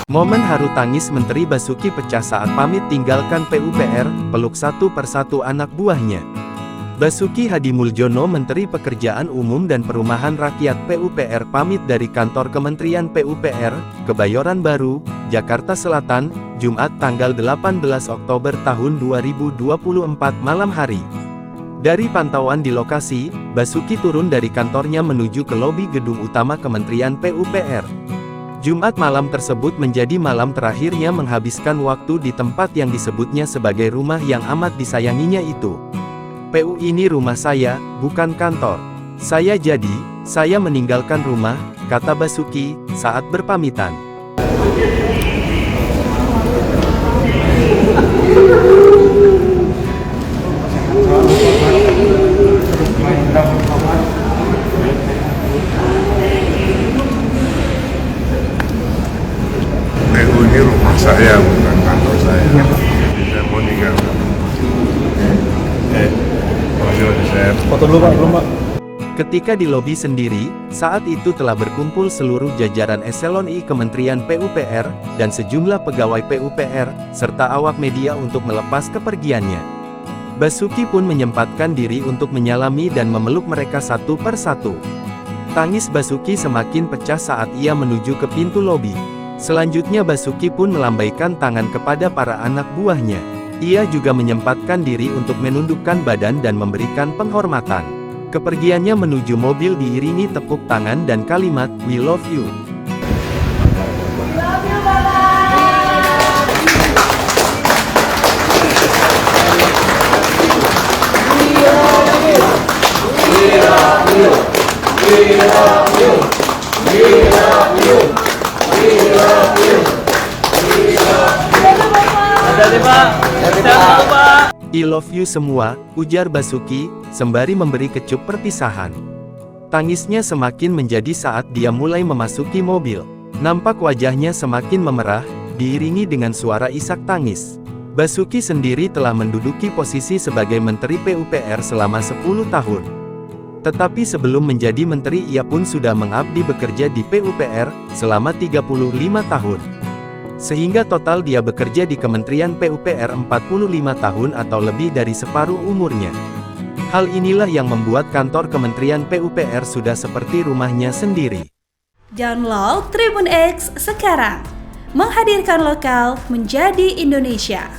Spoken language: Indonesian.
Momen haru tangis Menteri Basuki pecah saat pamit tinggalkan PUPR, peluk satu persatu anak buahnya. Basuki Hadimuljono, Menteri Pekerjaan Umum dan Perumahan Rakyat PUPR, pamit dari kantor Kementerian PUPR, Kebayoran Baru, Jakarta Selatan, Jumat tanggal 18 Oktober tahun 2024 malam hari. Dari pantauan di lokasi, Basuki turun dari kantornya menuju ke lobi gedung utama Kementerian PUPR. Jumat malam tersebut menjadi malam terakhirnya menghabiskan waktu di tempat yang disebutnya sebagai rumah yang amat disayanginya itu. "PU ini rumah saya, bukan kantor. Saya meninggalkan rumah," kata Basuki, saat berpamitan. PU ini rumah saya, bukan kantor saya. Jadi saya mau tinggalkan. Foto dulu Pak, belum Pak. Ketika di lobi sendiri, saat itu telah berkumpul seluruh jajaran eselon I Kementerian PUPR, dan sejumlah pegawai PUPR, serta awak media untuk melepas kepergiannya. Basuki pun menyempatkan diri untuk menyalami dan memeluk mereka satu persatu. Tangis Basuki semakin pecah saat ia menuju ke pintu lobi. Selanjutnya Basuki pun melambaikan tangan kepada para anak buahnya. Ia juga menyempatkan diri untuk menundukkan badan dan memberikan penghormatan. Kepergiannya menuju mobil diiringi tepuk tangan dan kalimat, "We love you." "I love you semua," ujar Basuki, sembari memberi kecup perpisahan. Tangisnya semakin menjadi saat dia mulai memasuki mobil. Nampak wajahnya semakin memerah, diiringi dengan suara isak tangis. Basuki sendiri telah menduduki posisi sebagai Menteri PUPR selama 10 tahun. Tetapi sebelum menjadi menteri ia pun sudah mengabdi bekerja di PUPR, selama 35 tahun. Sehingga total dia bekerja di Kementerian PUPR 45 tahun atau lebih dari separuh umurnya. Hal inilah yang membuat kantor Kementerian PUPR sudah seperti rumahnya sendiri. Download Tribun X sekarang, menghadirkan lokal menjadi Indonesia.